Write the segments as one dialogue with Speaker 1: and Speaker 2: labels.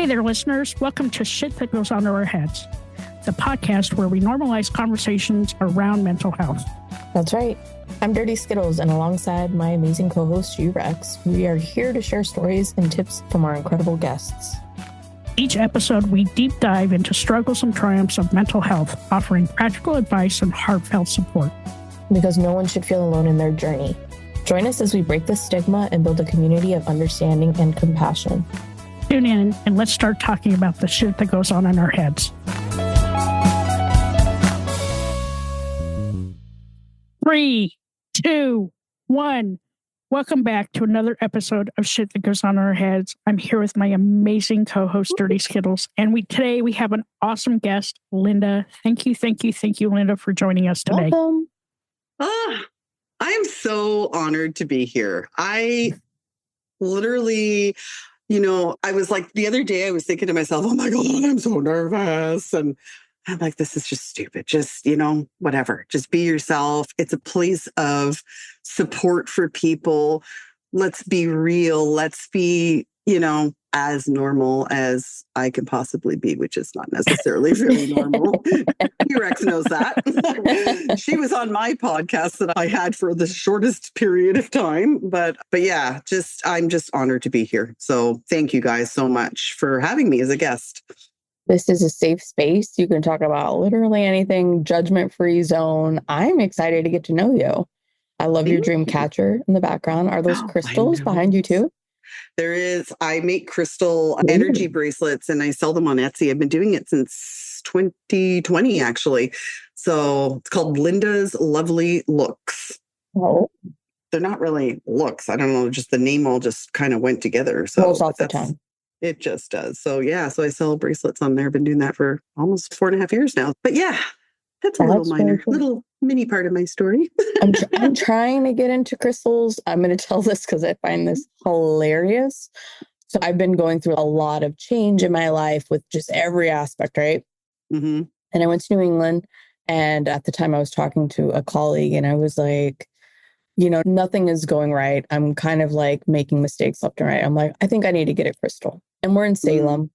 Speaker 1: Hey there, listeners. Welcome to Shit That Goes Under Our Heads, the podcast where we normalize conversations around mental health.
Speaker 2: That's right. I'm Dirty Skittles, and alongside my amazing co-host, Rex, we are here to share stories and tips from our incredible guests.
Speaker 1: Each episode, we deep dive into struggles and triumphs of mental health, offering practical advice and heartfelt support.
Speaker 2: Because no one should feel alone in their journey. Join us as we break the stigma and build a community of understanding and compassion.
Speaker 1: Tune in and let's start talking about the shit that goes on in our heads. 3, 2, 1. Welcome back to another episode of Shit That Goes On in Our Heads. I'm here with my amazing co-host, Dirty Skittles. And today we have an awesome guest, Lynda. Thank you, Lynda, for joining us today.
Speaker 2: Welcome.
Speaker 3: I'm so honored to be here. I literally, I was like, the other day I was thinking to myself, oh my God, I'm so nervous. And I'm like, this is just stupid. Just, whatever. Just be yourself. It's a place of support for people. Let's be real. Let's be, as normal as I can possibly be, which is not necessarily very normal. Rex knows that. She was on my podcast that I had for the shortest period of time. But yeah, I'm just honored to be here. So thank you guys so much for having me as a guest.
Speaker 2: This is a safe space. You can talk about literally anything, judgment-free zone. I'm excited to get to know you. I love your dream catcher in the background. Are those crystals behind you too?
Speaker 3: There is. I make crystal energy bracelets and I sell them on Etsy. I've been doing it since 2020, actually. So it's called Lynda's Lovely Looks.
Speaker 2: Oh.
Speaker 3: They're not really looks. I don't know. Just the name all just kind of went together. So
Speaker 2: rolls off the tongue.
Speaker 3: It just does. So yeah. So I sell bracelets on there. I've been doing that for almost 4.5 years now. But yeah, that's a little mini part of my story.
Speaker 2: I'm trying to get into crystals. I'm going to tell this because I find this hilarious. So I've been going through a lot of change in my life with just every aspect, right?
Speaker 3: Mm-hmm.
Speaker 2: And I went to New England. And at the time I was talking to a colleague and I was like, nothing is going right. I'm kind of like making mistakes left and right. I'm like, I think I need to get a crystal. And we're in Salem.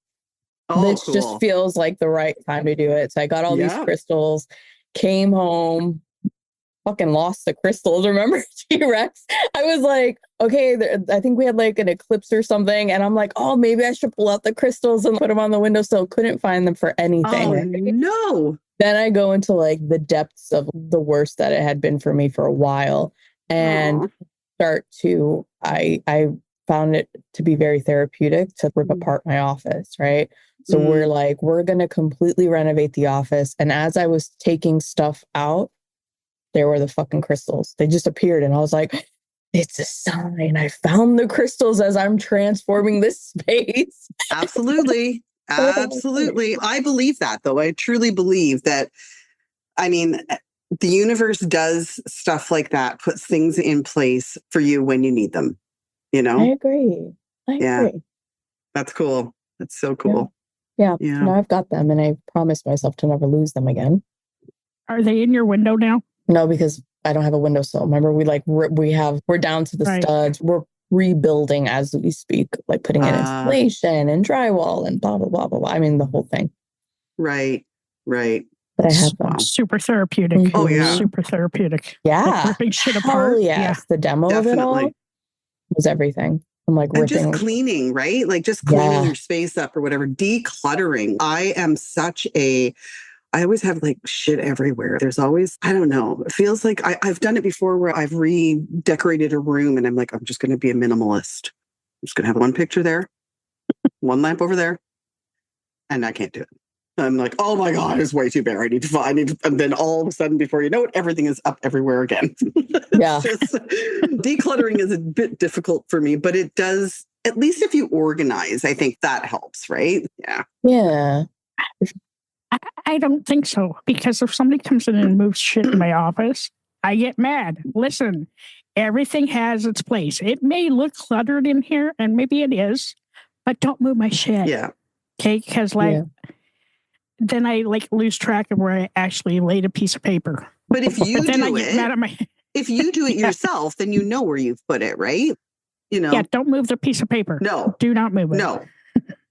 Speaker 2: Which
Speaker 3: cool.
Speaker 2: just feels like the right time to do it. So I got all these crystals, came home, fucking lost the crystals. Remember, Rex? I was like, okay, I think we had like an eclipse or something. And I'm like, oh, maybe I should pull out the crystals and put them on the windowsill. Couldn't find them for anything.
Speaker 3: Oh, no.
Speaker 2: Then I go into like the depths of the worst that it had been for me for a while and I found it to be very therapeutic to rip apart my office, right? So we're going to completely renovate the office. And as I was taking stuff out, there were the fucking crystals. They just appeared. And I was like, it's a sign. I found the crystals as I'm transforming this space.
Speaker 3: Absolutely. Absolutely. I believe that, though. I truly believe that, the universe does stuff like that, puts things in place for you when you need them,
Speaker 2: I agree. I agree.
Speaker 3: That's cool. That's so cool.
Speaker 2: Yeah. Now I've got them and I promised myself to never lose them again.
Speaker 1: Are they in your window now?
Speaker 2: No, because I don't have a windowsill. Remember, we're down to the studs. We're rebuilding as we speak, like putting in insulation and drywall and blah, blah, blah, blah, blah. The whole thing.
Speaker 3: Right.
Speaker 2: But I have them.
Speaker 1: Super therapeutic.
Speaker 2: Mm-hmm.
Speaker 3: Oh, yeah.
Speaker 1: Super therapeutic.
Speaker 2: Yeah.
Speaker 1: Like ripping shit apart.
Speaker 2: Yes. The demo of it all was everything. I'm like ripping.
Speaker 3: And just cleaning, right? Like just cleaning your space up or whatever. Decluttering. I always have like shit everywhere. There's always, I don't know. It feels like I've done it before where I've redecorated a room and I'm like, I'm just going to be a minimalist. I'm just going to have one picture there, one lamp over there. And I can't do it. I'm like, oh my God, it's way too bare. I need to, and then all of a sudden, before you know it, everything is up everywhere again. Decluttering is a bit difficult for me, but it does, at least if you organize, I think that helps, right? Yeah.
Speaker 2: Yeah.
Speaker 1: I don't think so, because if somebody comes in and moves shit in my office, I get mad. Listen, everything has its place. It may look cluttered in here, and maybe it is, but don't move my shit.
Speaker 3: Yeah.
Speaker 1: Okay? Because then I lose track of where I actually laid a piece of paper.
Speaker 3: But if you
Speaker 1: if
Speaker 3: you do it yourself, then you know where you've put it, right?
Speaker 1: Yeah, don't move the piece of paper.
Speaker 3: No.
Speaker 1: Do not move it.
Speaker 3: No.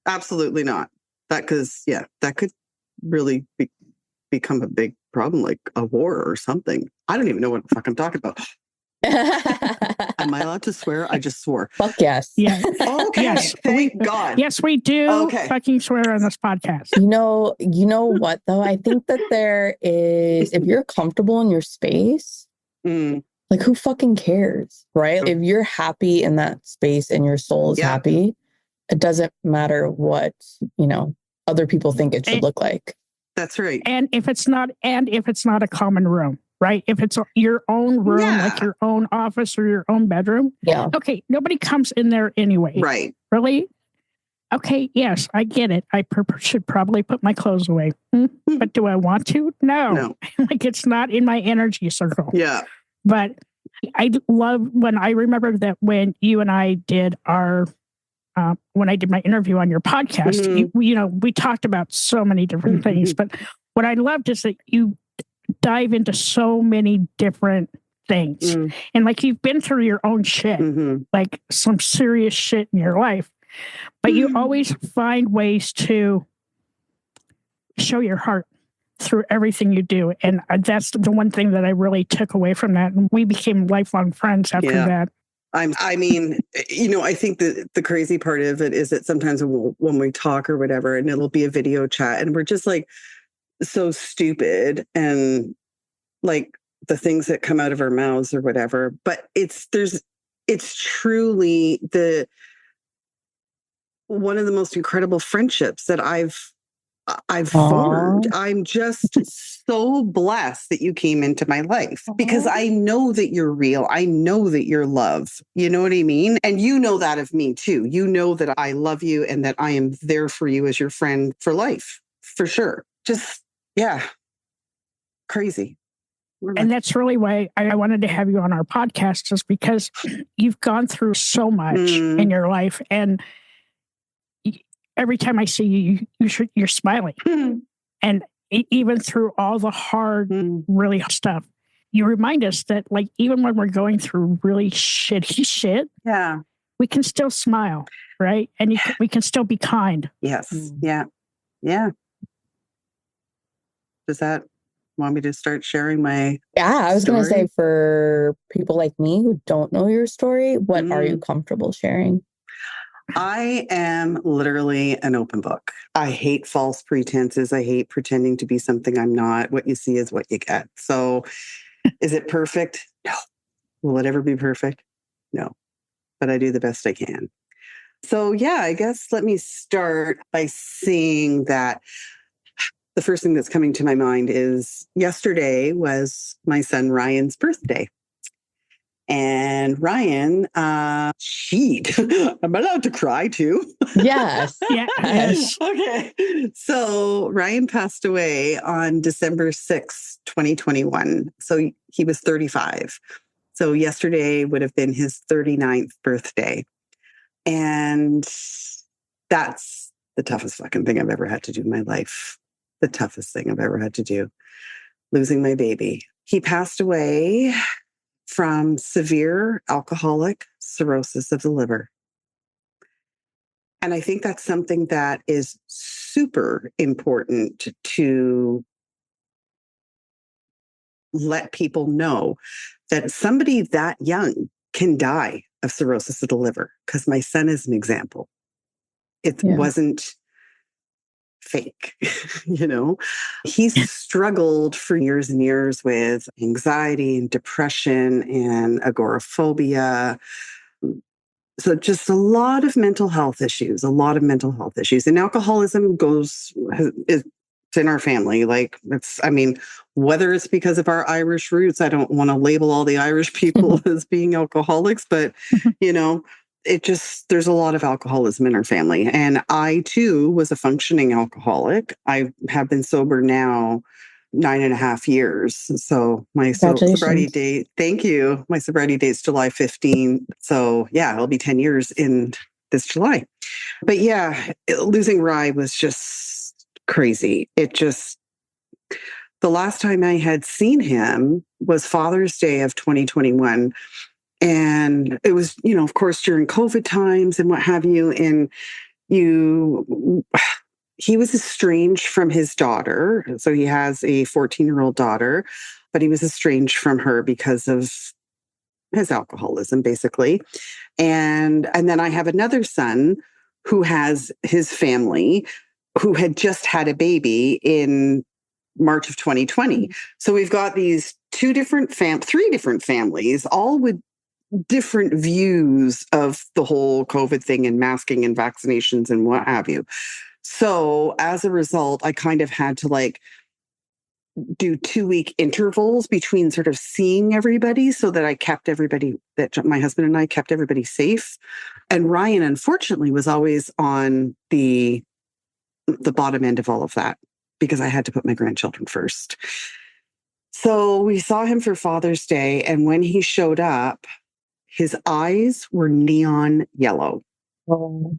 Speaker 3: absolutely not. That could really become a big problem, like a war or something. I don't even know what the fuck I'm talking about. Am I allowed to swear? I just swore.
Speaker 2: Fuck yes.
Speaker 1: Yeah.
Speaker 3: Okay.
Speaker 1: Yes.
Speaker 3: Thank God.
Speaker 1: Yes, we do
Speaker 3: Okay.
Speaker 1: fucking swear on this podcast.
Speaker 2: You know what though? I think that there is, if you're comfortable in your space, like who fucking cares, right? If you're happy in that space and your soul is happy, it doesn't matter what, other people think it should look like.
Speaker 3: That's right.
Speaker 1: And if it's not a common room, right? If it's your own room, like your own office or your own bedroom.
Speaker 2: Yeah.
Speaker 1: Okay. Nobody comes in there anyway.
Speaker 3: Right.
Speaker 1: Really? Okay. Yes, I get it. I should probably put my clothes away. But do I want to? No. Like it's not in my energy circle.
Speaker 3: Yeah.
Speaker 1: But I love I remember that when you and I did when I did my interview on your podcast, we talked about so many different things. But what I loved is that you dive into so many different things. And like you've been through your own shit, like some serious shit in your life. But you always find ways to show your heart through everything you do. And that's the one thing that I really took away from that. And we became lifelong friends after that.
Speaker 3: I mean, I think that the crazy part of it is that sometimes when we talk or whatever, and it'll be a video chat and we're just like so stupid and like the things that come out of our mouths or whatever. But it's truly one of the most incredible friendships that I've formed. I'm just so blessed that you came into my life because I know that you're real. I know that you're love. You know what I mean? And you know that of me too. You know that I love you and that I am there for you as your friend for life, for sure. Just, crazy.
Speaker 1: And that's really why I wanted to have you on our podcast, just because you've gone through so much in your life. And every time I see you, you're smiling. And even through all the hard, really stuff, you remind us that like, even when we're going through really shitty shit, we can still smile, right? And we can still be kind.
Speaker 3: Yes. Yeah. Does that want me to start sharing my
Speaker 2: I was going to say, for people like me who don't know your story, what are you comfortable sharing?
Speaker 3: I am literally an open book. I hate false pretenses. I hate pretending to be something I'm not. What you see is what you get. So is it perfect? No. Will it ever be perfect? No. But I do the best I can. So I guess let me start by saying that the first thing that's coming to my mind is yesterday was my son Ryan's birthday. And Ryan, cheat. I'm allowed to cry too.
Speaker 2: Yes.
Speaker 1: Yes.
Speaker 3: Okay. So Ryan passed away on December 6th, 2021. So he was 35. So yesterday would have been his 39th birthday. And that's the toughest fucking thing I've ever had to do in my life. The toughest thing I've ever had to do. Losing my baby. He passed away from severe alcoholic cirrhosis of the liver. And I think that's something that is super important to let people know, that somebody that young can die of cirrhosis of the liver, because my son is an example. It wasn't fake, He's struggled for years and years with anxiety and depression and agoraphobia. So just a lot of mental health issues, And alcoholism is in our family. Like whether it's because of our Irish roots, I don't want to label all the Irish people as being alcoholics, but there's a lot of alcoholism in our family. And I too was a functioning alcoholic. I have been sober now 9.5 years. So my sobriety date, thank you. My sobriety date is July 15. So it'll be 10 years in this July. But losing Rye was just crazy. The last time I had seen him was Father's Day of 2021. And it was, of course, during COVID times and what have you. And he was estranged from his daughter. So he has a 14-year-old daughter, but he was estranged from her because of his alcoholism, basically. And then I have another son who has his family, who had just had a baby in March of 2020. So we've got these three different families, all with different views of the whole COVID thing and masking and vaccinations and what have you. So as a result, I kind of had to like do 2-week intervals between sort of seeing everybody so that that my husband and I kept everybody safe. And Ryan, unfortunately, was always on the bottom end of all of that because I had to put my grandchildren first. So we saw him for Father's Day. And when he showed up, his eyes were neon yellow.
Speaker 2: Oh.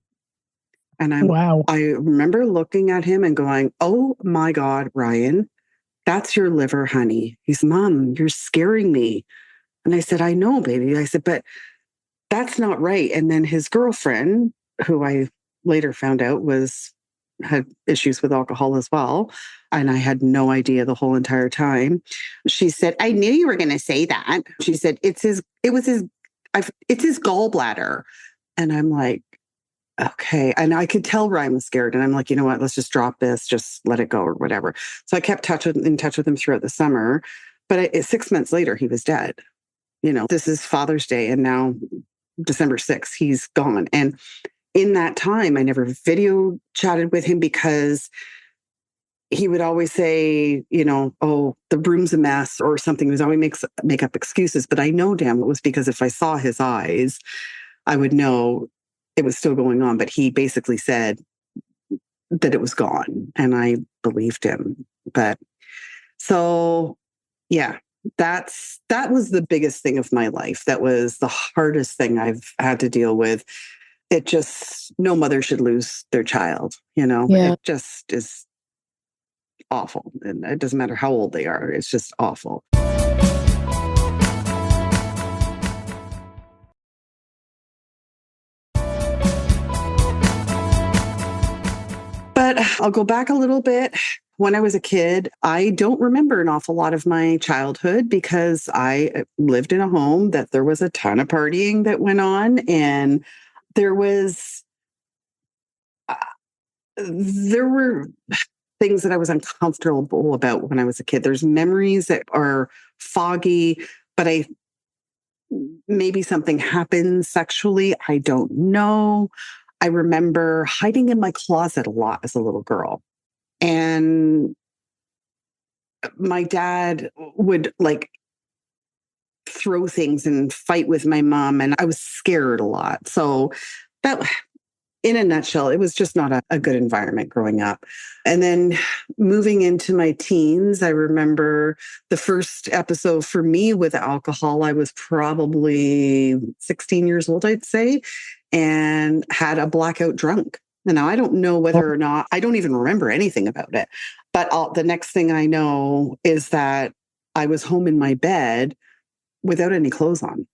Speaker 3: And
Speaker 1: Wow.
Speaker 3: I remember looking at him and going, "Oh my God, Ryan, that's your liver, honey." He's, "Mom, you're scaring me." And I said, "I know, baby." I said, "But that's not right." And then his girlfriend, who I later found out had issues with alcohol as well, and I had no idea the whole entire time. She said, "I knew you were going to say that." She said, it's his gallbladder." And I'm like, okay. And I could tell Ryan was scared. And I'm like, you know what? Let's just drop this, just let it go or whatever. So I kept in touch with him throughout the summer. But 6 months later, he was dead. This is Father's Day. And now December 6th, he's gone. And in that time, I never video chatted with him because he would always say, "Oh, the room's a mess," or something. He was always make up excuses. But I know damn it was because if I saw his eyes, I would know it was still going on. But he basically said that it was gone, and I believed him. But so, yeah, that was the biggest thing of my life. That was the hardest thing I've had to deal with. No mother should lose their child,
Speaker 2: Yeah.
Speaker 3: It just is awful. And it doesn't matter how old they are. It's just awful. But I'll go back a little bit. When I was a kid, I don't remember an awful lot of my childhood because I lived in a home that there was a ton of partying that went on. And there were things that I was uncomfortable about when I was a kid. There's memories that are foggy, but maybe something happened sexually. I don't know. I remember hiding in my closet a lot as a little girl. And my dad would like throw things and fight with my mom, and I was scared a lot. So that, in a nutshell, it was just not a good environment growing up. And then moving into my teens, I remember the first episode for me with alcohol. I was probably 16 years old, I'd say, and had a blackout drunk. And now I don't know whether or not, I don't even remember anything about it. But the next thing I know is that I was home in my bed without any clothes on.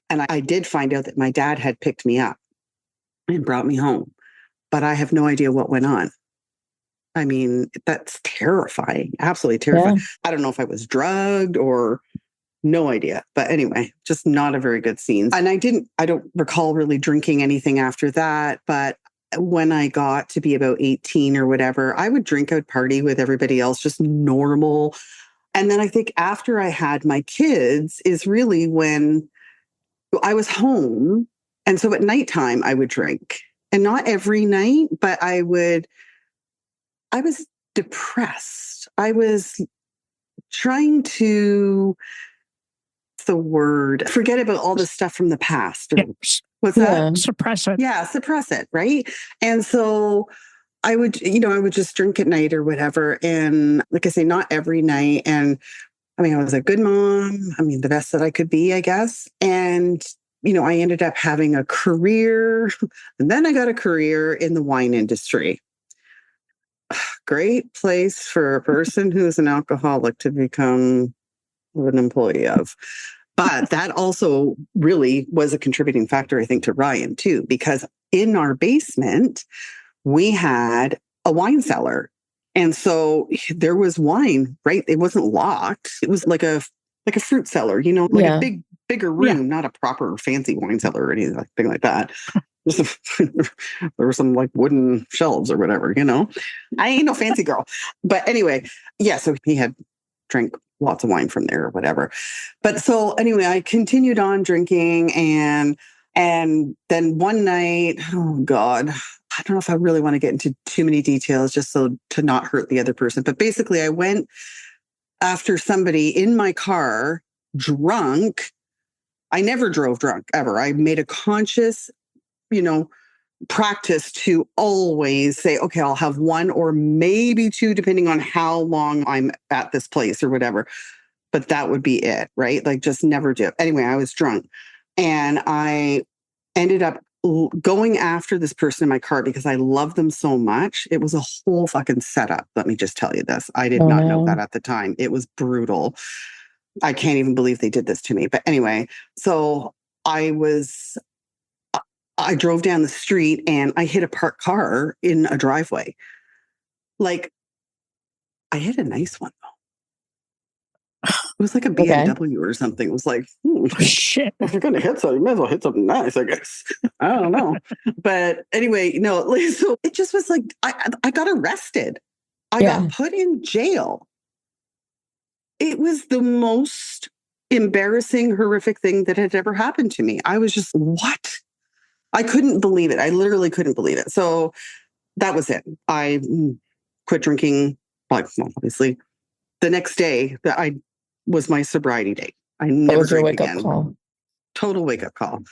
Speaker 3: And I did find out that my dad had picked me up and brought me home, but I have no idea what went on. I mean, that's terrifying, absolutely terrifying. Yeah. I don't know if I was drugged or no idea. But anyway, just not a very good scene. And I don't recall really drinking anything after that. But when I got to be about 18 or whatever, I would drink, I would party with everybody else, just normal. And then I think after I had my kids is really when I was home. And so at nighttime, I would drink. And not every night, but I was depressed. I was trying to, forget about all the stuff from the past. What's that?
Speaker 1: Suppress it.
Speaker 3: Yeah, suppress it, right? And so I would just drink at night or whatever. And like I say, not every night. And I mean, I was a good mom. I mean, the best that I could be, I guess. And I ended up having a career, and then I got a career in the wine industry. Great place for a person who's an alcoholic to become an employee of. But that also really was a contributing factor, I think, to Ryan too, because in our basement, we had a wine cellar. And so there was wine, right? It wasn't locked. It was like a fruit cellar, like a bigger room, not a proper fancy wine cellar or anything like that. There were some like wooden shelves or whatever, I ain't no fancy girl. But anyway, so he had drank lots of wine from there or whatever. But so anyway, I continued on drinking and then one night, oh God, I don't know if I really want to get into too many details just so to not hurt the other person. But basically I went after somebody in my car drunk. I never drove drunk ever. I made a conscious, practice to always say, okay, I'll have one or maybe two, depending on how long I'm at this place or whatever. But that would be it, right? Like just never do. Anyway, I was drunk and I ended up going after this person in my car because I love them so much. It was a whole fucking setup. Let me just tell you this. I did not know that at the time. It was brutal. I can't even believe they did this to me. But anyway, so I drove down the street and I hit a parked car in a driveway. Like, I hit a nice one though. It was like a BMW or something. It was like,
Speaker 1: shit.
Speaker 3: If you're going to hit something, you might as well hit something nice, I guess. I don't know. But anyway, so it just was like, I got arrested. I got put in jail. It was the most embarrassing, horrific thing that had ever happened to me. I was just, what? I couldn't believe it. I literally couldn't believe it. So that was it. I quit drinking. Well, obviously, the next day that was my sobriety day. I never drank again. Call. Total wake up call.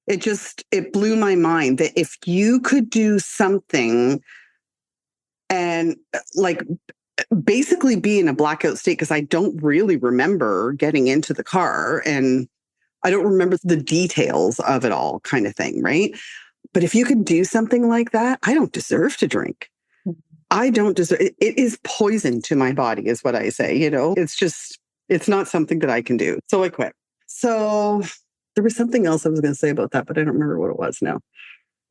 Speaker 3: It blew my mind that if you could do something and like basically be in a blackout state, because I don't really remember getting into the car and I don't remember the details of it all, kind of thing, right? But if you could do something like that, I don't deserve to drink. I don't deserve it. It is poison to my body, is what I say. It's not something that I can do. So I quit. So there was something else I was going to say about that, but I don't remember what it was now.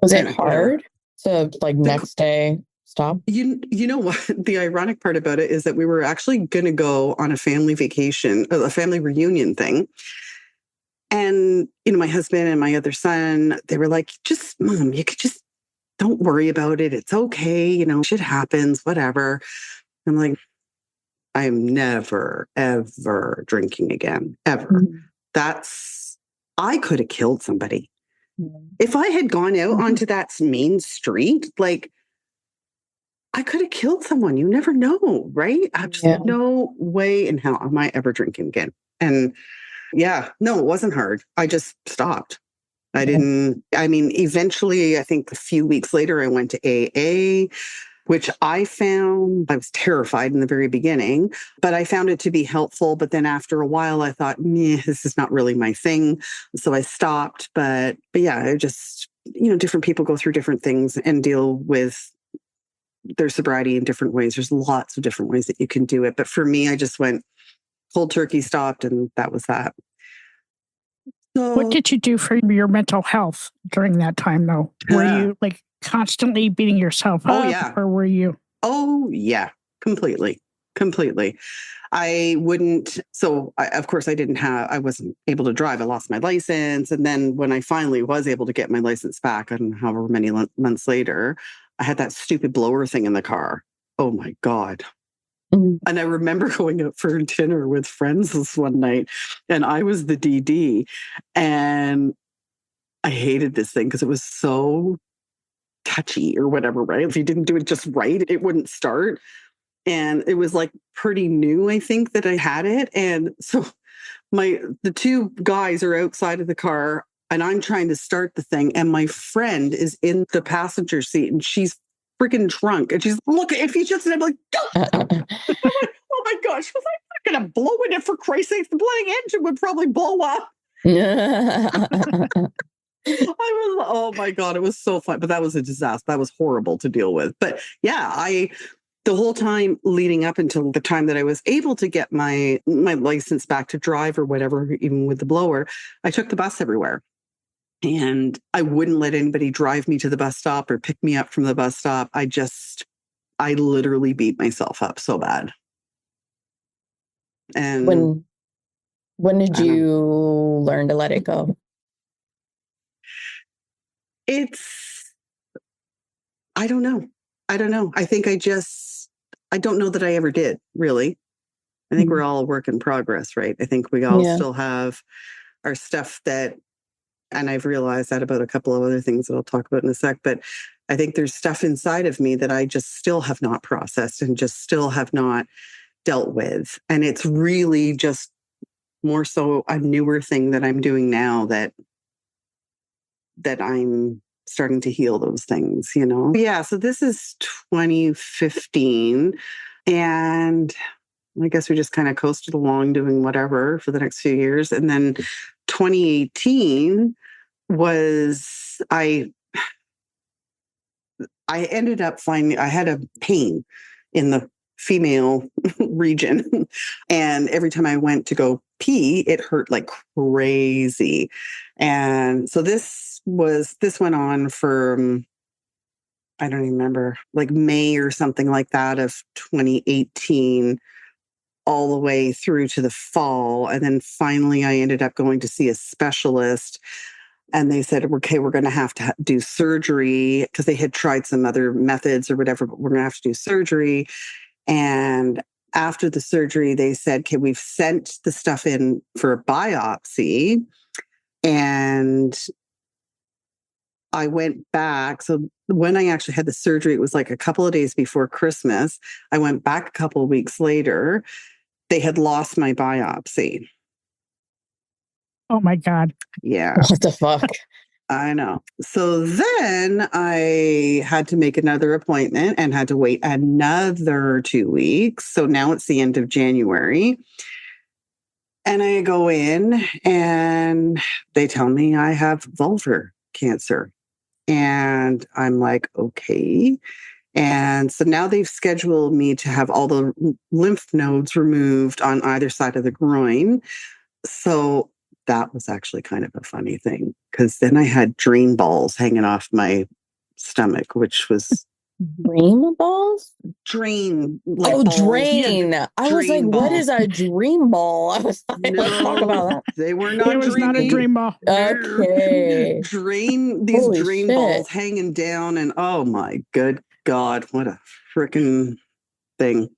Speaker 2: Was it hard to next day stop?
Speaker 3: You know what? The ironic part about it is that we were actually going to go on a family vacation, a family reunion thing. And, my husband and my other son, they were like, just, Mom, you could just don't worry about it. It's okay. Shit happens, whatever. I'm like, I'm never, ever drinking again, ever. I could have killed somebody. If I had gone out onto that main street, I could have killed someone. You never know, right? I'm just no way in hell am I ever drinking again. And no, it wasn't hard. I just stopped. Eventually, I think a few weeks later, I went to AA, which I was terrified in the very beginning, but I found it to be helpful. But then after a while, I thought, this is not really my thing. So I stopped. But I just, different people go through different things and deal with their sobriety in different ways. There's lots of different ways that you can do it. But for me, I just went cold turkey, stopped, and that was that. So,
Speaker 1: what did you do for your mental health during that time, though? Were you constantly beating yourself up, or were you?
Speaker 3: Oh, yeah, completely. I wouldn't. So, of course, I wasn't able to drive. I lost my license. And then when I finally was able to get my license back, and however many months later, I had that stupid blower thing in the car. Oh, my God. And I remember going out for dinner with friends this one night, and I was the DD, and I hated this thing because it was so touchy or whatever, right? If you didn't do it just right, it wouldn't start. And it was pretty new, I think, that I had it. And so the two guys are outside of the car and I'm trying to start the thing. And my friend is in the passenger seat and she's freaking drunk. And she's, look, if you just, and I'm like, I'm like, oh my gosh, was I not going to blow in it for Christ's sake? The bloody engine would probably blow up. Oh my God, it was so fun. But that was a disaster. That was horrible to deal with. But yeah, the whole time leading up until the time that I was able to get my license back to drive or whatever, even with the blower, I took the bus everywhere. And I wouldn't let anybody drive me to the bus stop or pick me up from the bus stop. I literally beat myself up so bad. And
Speaker 2: when did you learn to let it go?
Speaker 3: I don't know. I think I don't know that I ever did, really. I think we're all a work in progress, right? I think we all still have our stuff that, and I've realized that about a couple of other things that I'll talk about in a sec, but I think there's stuff inside of me that I just still have not processed and just still have not dealt with. And it's really just more so a newer thing that I'm doing now that I'm starting to heal those things, you know? Yeah. So this is 2015. And I guess we just kind of coasted along doing whatever for the next few years. And then 2018 was, I ended up finding, I had a pain in the female region. And every time I went to go pee, it hurt like crazy. And so this went on for, I don't even remember, like May or something like that of 2018, all the way through to the fall. And then finally I ended up going to see a specialist. And they said, okay, we're going to have to do surgery because they had tried some other methods or whatever, but we're going to have to do surgery. And after the surgery, they said, okay, we've sent the stuff in for a biopsy. And I went back. So when I actually had the surgery, it was like a couple of days before Christmas. I went back a couple of weeks later. They had lost my biopsy.
Speaker 1: Oh my God.
Speaker 3: Yeah.
Speaker 2: What the fuck?
Speaker 3: I know. So then I had to make another appointment and had to wait another 2 weeks. So now it's the end of January. And I go in and they tell me I have vulvar cancer. And I'm like, okay. And so now they've scheduled me to have all the lymph nodes removed on either side of the groin. So that was actually kind of a funny thing because then I had drain balls hanging off my stomach, which was
Speaker 2: dream balls?
Speaker 3: Drain. Like
Speaker 2: balls.
Speaker 3: Drain.
Speaker 2: Yeah, I was like,
Speaker 3: balls.
Speaker 2: What is a dream ball? I was like,
Speaker 3: no,
Speaker 2: let's talk about that.
Speaker 3: They were not.
Speaker 1: It was not a dream ball.
Speaker 2: Okay.
Speaker 3: These
Speaker 2: Holy
Speaker 3: drain
Speaker 2: shit.
Speaker 3: balls hanging down, and oh my good God, what a freaking thing.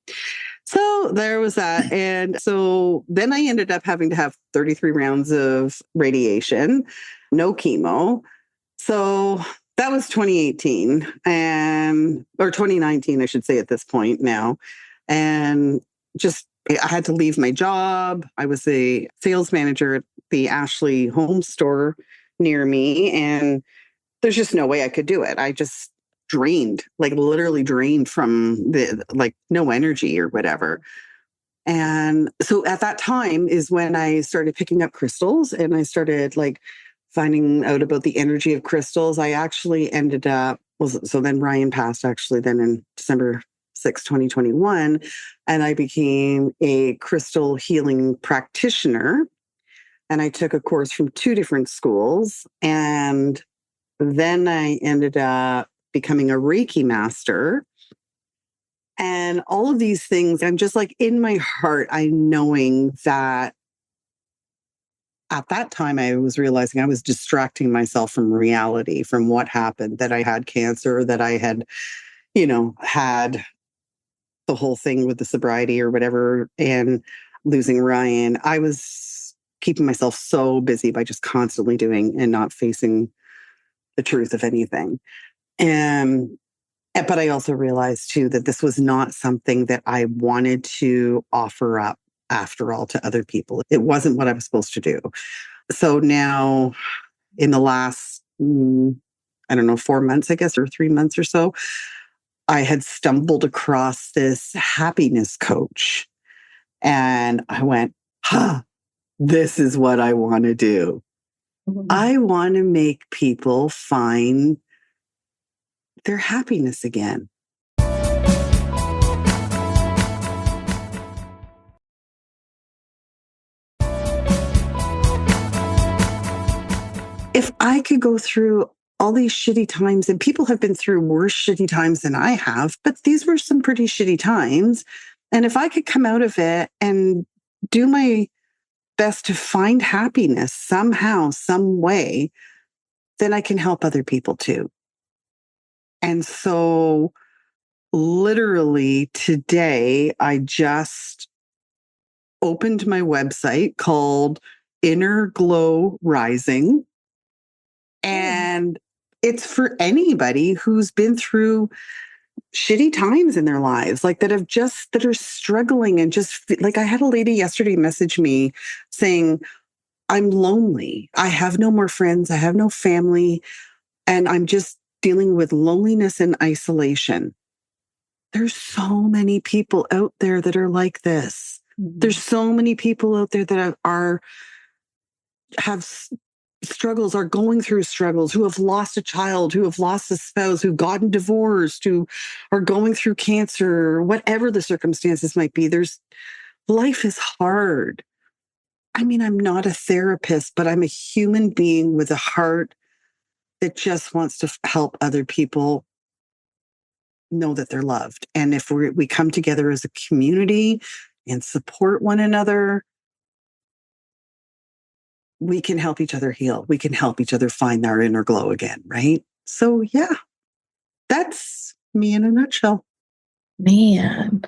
Speaker 3: So there was that. And so then I ended up having to have 33 rounds of radiation, no chemo. So that was 2018 or 2019, I should say at this point now. And just, I had to leave my job. I was a sales manager at the Ashley Home Store near me. And there's just no way I could do it. I just drained, like literally drained from like no energy or whatever. And so at that time is when I started picking up crystals and I started like finding out about the energy of crystals. I actually ended up, so then Ryan passed actually then in December 6, 2021, and I became a crystal healing practitioner. And I took a course from 2 different schools. And then I ended up becoming a Reiki master. And all of these things, I'm just like in my heart, I'm knowing that at that time I was realizing I was distracting myself from reality, from what happened, that I had cancer, that I had, had the whole thing with the sobriety or whatever and losing Ryan. I was keeping myself so busy by just constantly doing and not facing the truth of anything. But I also realized too that this was not something that I wanted to offer up after all to other people. It wasn't what I was supposed to do. So now in the last, 4 months, I guess, or 3 months or so, I had stumbled across this happiness coach. And I went, this is what I want to do. Mm-hmm. I want to make people find their happiness again. if I could go through all these shitty times, and people have been through worse shitty times than I have, but these were some pretty shitty times. And if I could come out of it and do my best to find happiness somehow, some way, then I can help other people too. And so literally today, I just opened my website called Inner Glow Rising. And it's for anybody who's been through shitty times in their lives, like that are struggling and just like I had a lady yesterday message me saying, I'm lonely. I have no more friends. I have no family. And I'm just dealing with loneliness and isolation. There's so many people out there that are like this. There's so many people out there that have struggles, are going through struggles, who have lost a child, who have lost a spouse, who've gotten divorced, who are going through cancer, whatever the circumstances might be. Life is hard. I mean, I'm not a therapist, but I'm a human being with a heart that just wants to help other people know that they're loved. And if we come together as a community and support one another, we can help each other heal. We can help each other find our inner glow again, right? So yeah, that's me in a nutshell.
Speaker 2: Man,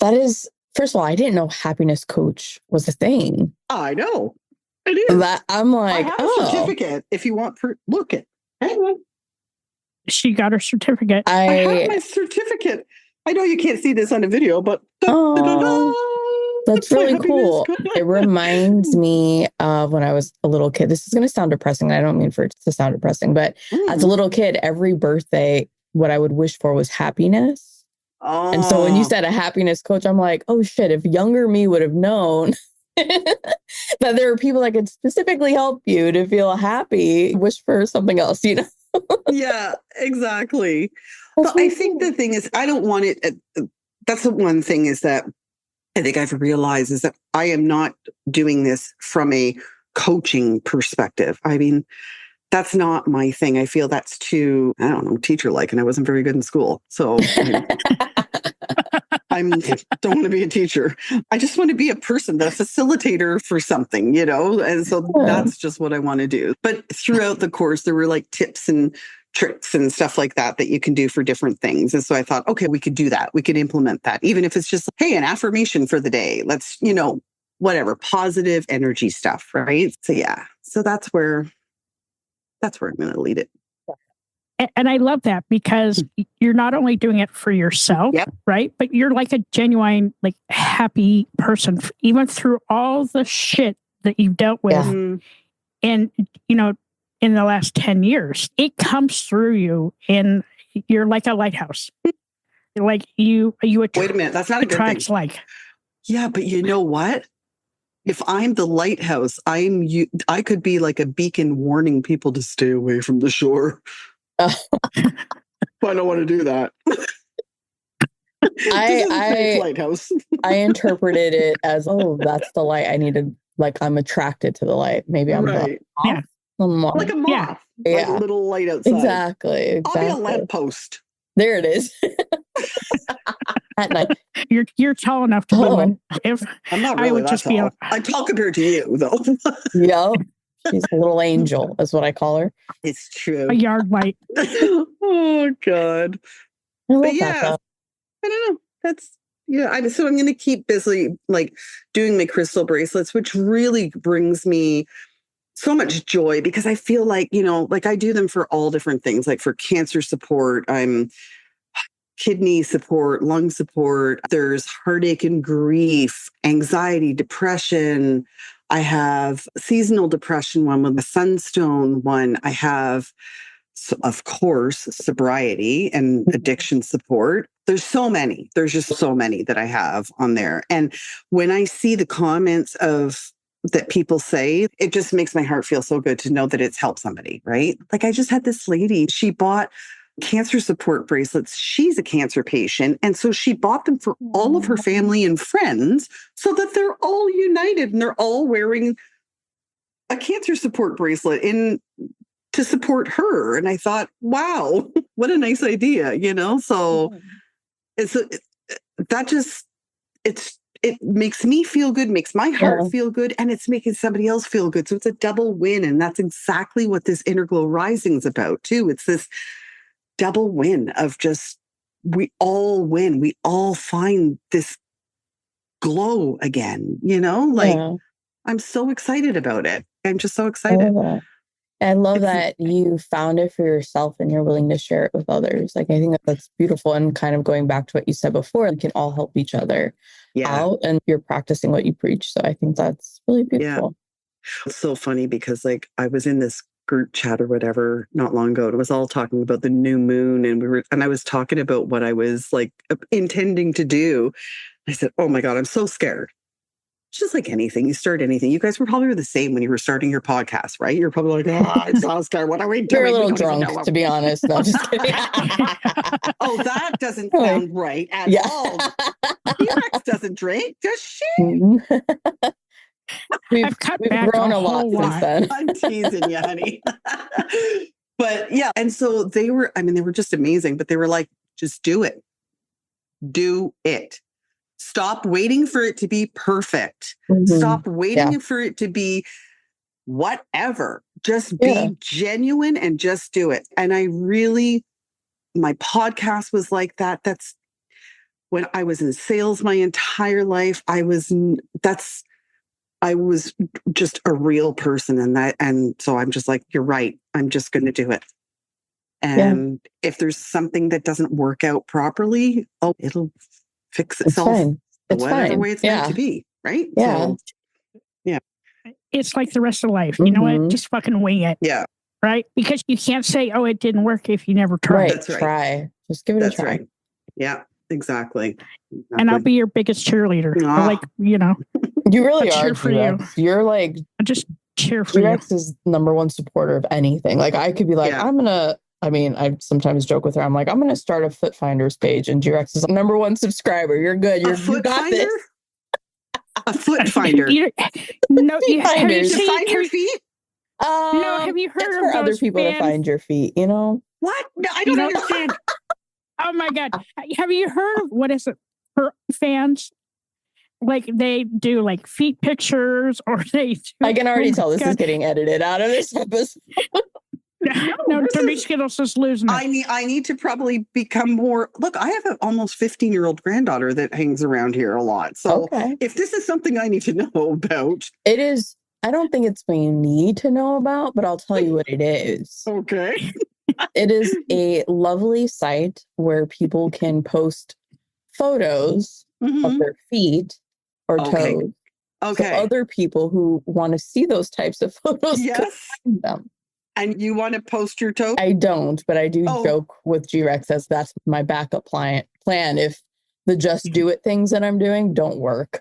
Speaker 2: that is, first of all, I didn't know happiness coach was a thing.
Speaker 3: I know. It is.
Speaker 2: That I'm like,
Speaker 3: I have a certificate if you want. Look it. Hang on.
Speaker 1: She got her certificate.
Speaker 3: I have my certificate. I know you can't see this on a video, but
Speaker 2: that's really cool. It reminds me of when I was a little kid. This is going to sound depressing. I don't mean for it to sound depressing, but as a little kid, every birthday, what I would wish for was happiness. Oh. And so when you said a happiness coach, I'm like, oh shit, if younger me would have known that there are people that could specifically help you to feel happy, wish for something else, you know?
Speaker 3: Yeah, exactly. But I think the thing is, I don't want it. That's the one thing is that I think I've realized is that I am not doing this from a coaching perspective. I mean, that's not my thing. I feel that's too, I don't know, teacher-like, and I wasn't very good in school. So I don't want to be a teacher. I just want to be a person, a facilitator for something, you know? And so that's just what I want to do. But throughout the course, there were like tips and tricks and stuff like that you can do for different things. And so I thought, okay, we could do that. We could implement that. Even if it's just, hey, an affirmation for the day. Let's, whatever, positive energy stuff, right? So yeah. So that's where I'm going to lead it.
Speaker 1: And I love that because you're not only doing it for yourself, right? But you're like a genuine, like happy person, even through all the shit that you've dealt with. Yeah. And, in the last 10 years, it comes through you and you're like a lighthouse. Like you wait
Speaker 3: a minute. That's not a good thing.
Speaker 1: Like,
Speaker 3: yeah, but you know what? If I'm the lighthouse, I could be like a beacon warning people to stay away from the shore. I don't want to do that.
Speaker 2: I
Speaker 3: lighthouse.
Speaker 2: I interpreted it as, oh, that's the light I needed. Like I'm attracted to the light. Maybe I'm
Speaker 3: right.
Speaker 1: Yeah.
Speaker 3: Like a moth.
Speaker 2: Yeah.
Speaker 3: Like a little light outside.
Speaker 2: Exactly.
Speaker 3: I'll be a lamppost.
Speaker 2: There it is. At night.
Speaker 1: You're tall enough to be one. If
Speaker 3: I'm not really I would just tall. I'm tall compared to you, though.
Speaker 2: Yep. She's a little angel, is what I call her.
Speaker 3: It's true.
Speaker 1: A yard light.
Speaker 3: Oh, God. But yeah, I don't know. That's, so I'm going to keep busy, like, doing my crystal bracelets, which really brings me so much joy because I feel like, like I do them for all different things, like for cancer support, I'm kidney support, lung support. There's heartache and grief, anxiety, depression. I have seasonal depression one with the sunstone one. I have, of course, sobriety and addiction support. There's so many. There's just so many that I have on there. And when I see the comments that people say, it just makes my heart feel so good to know that it's helped somebody, right? Like I just had this lady, she bought cancer support bracelets. She's a cancer patient. And so she bought them for all of her family and friends so that they're all united and they're all wearing a cancer support bracelet in to support her. And I thought, wow, what a nice idea, So it's that just, it makes me feel good, makes my heart feel good, and it's making somebody else feel good. So it's a double win. And that's exactly what this Inner Glow Rising is about too. It's this double win of just, we all win. We all find this glow again, I'm so excited about it. I'm just so excited.
Speaker 2: I love that you found it for yourself and you're willing to share it with others. Like, I think that's beautiful. And kind of going back to what you said before, we can all help each other out, and you're practicing what you preach. So I think that's really beautiful.
Speaker 3: Yeah. It's so funny because I was in this group chat or whatever not long ago. It was all talking about the new moon, and I was talking about what I was intending to do. I said, oh my God, I'm so scared. It's just like anything. You start anything. You guys were probably the same when you were starting your podcast, right? You're probably like, I'm so scared. What are we doing?
Speaker 2: You're a little drunk, to be honest. No, just kidding.
Speaker 3: Oh, that doesn't sound right at all. T-Rex doesn't drink, does she?
Speaker 1: We've grown a lot since then.
Speaker 3: I'm teasing you, honey. But yeah, and so they were just amazing, but they were like, just do it. Do it. Stop waiting for it to be perfect. Stop waiting for it to be whatever. Just be genuine and just do it. And my podcast was like that. That's when I was in sales my entire life. I was just a real person in that. And so I'm just like, you're right. I'm just going to do it. And if there's something that doesn't work out properly, it'll fix itself whatever way it's meant to be, right?
Speaker 2: Yeah.
Speaker 3: So, yeah.
Speaker 1: It's like the rest of life. You know what? Just fucking wing it.
Speaker 3: Yeah.
Speaker 1: Right? Because you can't say, oh, it didn't work if you never tried.
Speaker 2: Right.
Speaker 3: That's right.
Speaker 2: Try. Just give it a try. Right.
Speaker 3: Yeah, exactly.
Speaker 1: And I'll be your biggest cheerleader.
Speaker 2: You really are.
Speaker 1: Cheer for you.
Speaker 2: You're like,
Speaker 1: I just cheer for
Speaker 2: T-Rex you. Is number one supporter of anything. Like, I could be like, I sometimes joke with her. I'm like, I'm going to start a Foot Finders page, and T-Rex is number one subscriber. You're good. You got this.
Speaker 3: A foot finder.
Speaker 1: No,
Speaker 3: have you seen, find your feet?
Speaker 1: No, have you heard of
Speaker 2: for other people to find your feet?
Speaker 3: What? No, I don't understand.
Speaker 1: Oh my God! Have you heard of what is it for fans? Like they do feet pictures, or they do.
Speaker 2: I can already tell this is getting edited out of this episode.
Speaker 1: No, Dirty Skittles is losing it.
Speaker 3: I need to probably become more. Look, I have an almost 15-year-old granddaughter that hangs around here a lot. So if this is something I need to know about,
Speaker 2: it is. I don't think it's something you need to know about, but I'll tell you what it is.
Speaker 3: Okay.
Speaker 2: It is a lovely site where people can post photos of their feet or toes.
Speaker 3: Okay.
Speaker 2: So other people who want to see those types of photos can find them.
Speaker 3: And you want to post your toe?
Speaker 2: I don't, but I do joke with G-Rex as that's my backup plan if the just do it things that I'm doing don't work.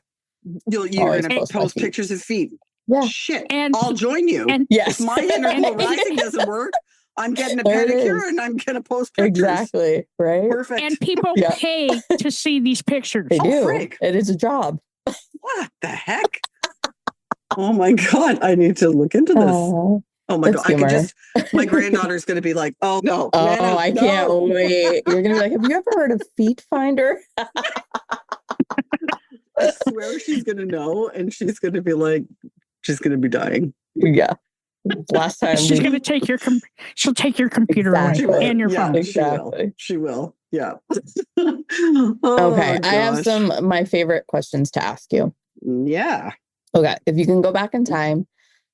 Speaker 3: You're going to post pictures of feet.
Speaker 2: Yeah.
Speaker 3: Shit. And I'll join you.
Speaker 1: And
Speaker 3: if my Inner Glow Rising doesn't work, I'm getting a pedicure and I'm going to post pictures.
Speaker 2: Exactly. Right.
Speaker 3: Perfect.
Speaker 1: And people pay to see these pictures.
Speaker 2: They do. Frig. It is a job.
Speaker 3: What the heck? Oh my God. I need to look into this. Oh my God.
Speaker 2: Humor.
Speaker 3: I could just, my granddaughter's going to be like, oh no.
Speaker 2: Oh, I can't wait. You're going to be like, have you ever heard of Feet Finder?
Speaker 3: I swear she's going to know. And she's going to be like, she's going to be dying.
Speaker 2: Yeah. Last time
Speaker 1: she's going to take she'll take your computer away and your phone.
Speaker 2: Exactly.
Speaker 3: She will. Yeah.
Speaker 2: Okay. I have my favorite questions to ask you.
Speaker 3: Yeah.
Speaker 2: Okay. If you can go back in time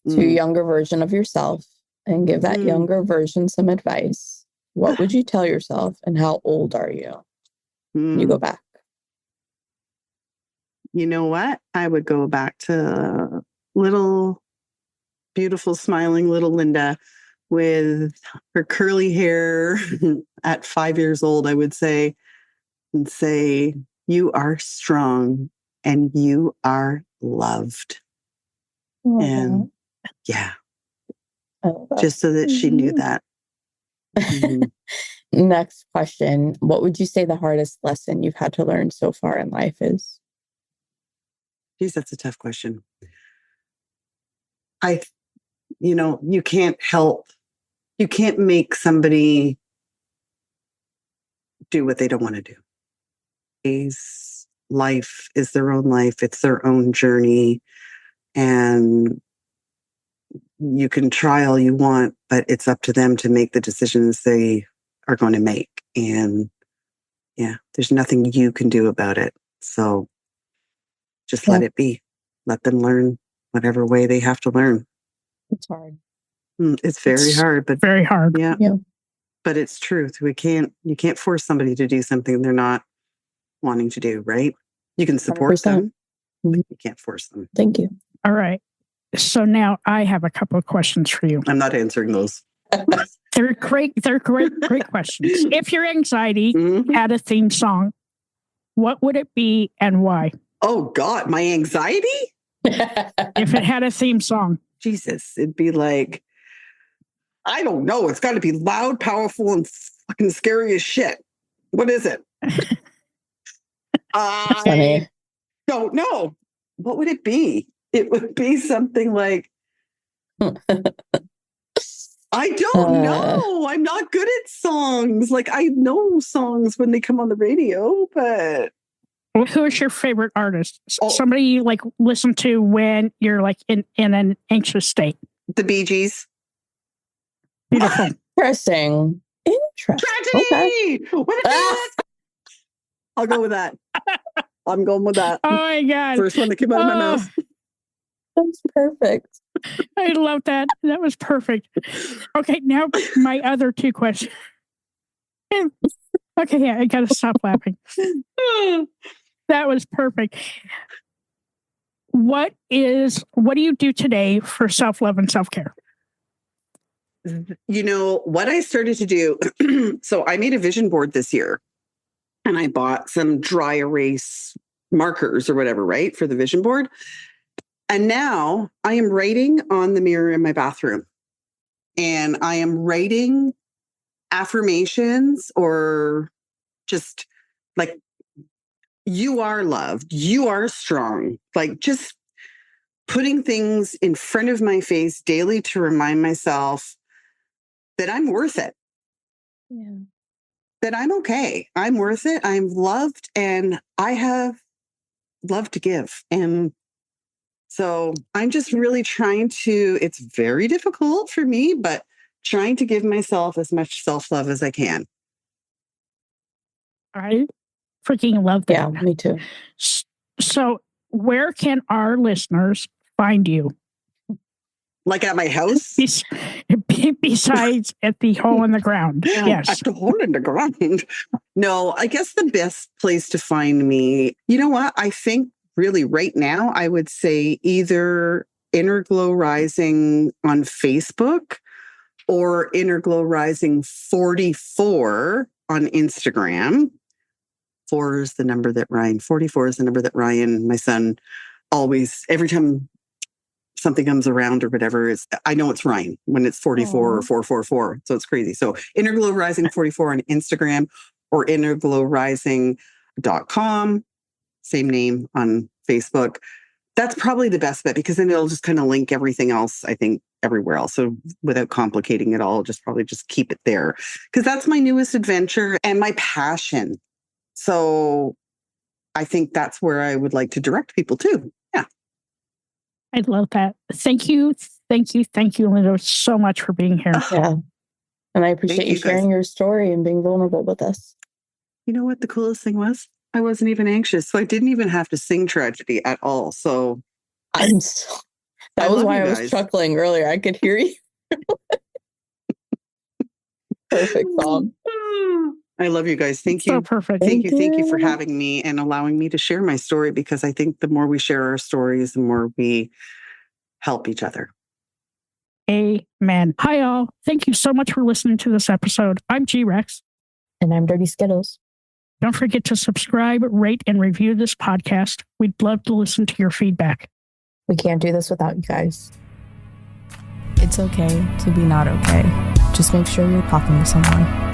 Speaker 2: to a younger version of yourself and give that younger version some advice, what would you tell yourself and how old are you? You go back.
Speaker 3: You know what? I would go back to little, beautiful, smiling little Lynda with her curly hair at 5 years old, I would say, and say, you are strong and you are loved. And yeah, just so that she knew that.
Speaker 2: Next question. What would you say the hardest lesson you've had to learn so far in life is?
Speaker 3: Geez, that's a tough question. You can't help You can't make somebody do what they don't want to do. Life is their own life. It's their own journey. And you can try all you want, but it's up to them to make the decisions they are going to make. And yeah, there's nothing you can do about it. So just let it be. Let them learn whatever way they have to learn.
Speaker 2: It's hard.
Speaker 3: It's very hard, but
Speaker 1: very hard.
Speaker 3: Yeah. But it's truth. You can't force somebody to do something they're not wanting to do, right? You can support
Speaker 2: 100%.
Speaker 3: them, but you can't force them.
Speaker 2: Thank you.
Speaker 1: All right. So now I have a couple of questions for you.
Speaker 3: I'm not answering those.
Speaker 1: They're great questions. If your anxiety had a theme song, what would it be and why?
Speaker 3: Oh God, my anxiety?
Speaker 1: If it had a theme song.
Speaker 3: Jesus, it'd be like, I don't know. It's got to be loud, powerful, and fucking scary as shit. What is it? I don't know. What would it be? It would be something like, I don't know. I'm not good at songs. Like, I know songs when they come on the radio, but...
Speaker 1: Who is your favorite artist? Somebody you like listen to when you're like in an anxious state?
Speaker 3: The Bee Gees.
Speaker 1: Beautiful.
Speaker 2: Interesting.
Speaker 3: Tragedy!
Speaker 2: Okay.
Speaker 3: I'll go with that. I'm going with that.
Speaker 1: Oh my God.
Speaker 3: First one that came out of my mouth.
Speaker 2: That's perfect.
Speaker 1: I love that. That was perfect. Okay, now my other two questions. Okay, yeah, I gotta stop laughing. That was perfect. What do you do today for self-love and self-care?
Speaker 3: You know, what I started to do, so I made a vision board this year and I bought some dry erase markers or whatever, right, for the vision board. And now I am writing on the mirror in my bathroom. And I am writing affirmations or just like, you are loved, you are strong. Like just putting things in front of my face daily to remind myself that I'm worth it.
Speaker 2: Yeah.
Speaker 3: That I'm okay. I'm worth it. I'm loved and I have love to give. And so I'm just really trying to, it's very difficult for me, but trying to give myself as much self-love as I can.
Speaker 1: I freaking love that.
Speaker 2: Yeah, me too.
Speaker 1: So where can our listeners find you?
Speaker 3: Like at my house?
Speaker 1: Besides at the hole in the ground. Yes.
Speaker 3: At the hole in the ground. No, I guess the best place to find me, you know what? I think really right now, I would say either Inner Glow Rising on Facebook or Inner Glow Rising 44 on Instagram. 4 is the number that Ryan, 44 is the number that Ryan, my son, always, every time something comes around or whatever, I know it's Ryan when it's 44 or 444. So it's crazy. So Inner Glow Rising 44 on Instagram or innerglowrising.com. Same name on Facebook. That's probably the best bet because then it'll just kind of link everything else, I think, everywhere else. So without complicating it all, probably just keep it there because that's my newest adventure and my passion. So I think that's where I would like to direct people to. Yeah.
Speaker 1: I love that. Thank you, Lynda, so much for being here.
Speaker 2: Yeah. And I appreciate you sharing your story and being vulnerable with us.
Speaker 3: You know what the coolest thing was? I wasn't even anxious. So I didn't even have to sing Tragedy at all. So
Speaker 2: that was why I was chuckling earlier. I could hear you. Perfect song.
Speaker 3: I love you guys. Thank you.
Speaker 1: So perfect.
Speaker 3: Thank you for having me and allowing me to share my story because I think the more we share our stories, the more we help each other.
Speaker 1: Amen. Hi, all. Thank you so much for listening to this episode. I'm G-Rex.
Speaker 2: And I'm Dirty Skittles.
Speaker 1: Don't forget to subscribe, rate, and review this podcast. We'd love to listen to your feedback.
Speaker 2: We can't do this without you guys.
Speaker 4: It's okay to be not okay. Just make sure you're talking to someone.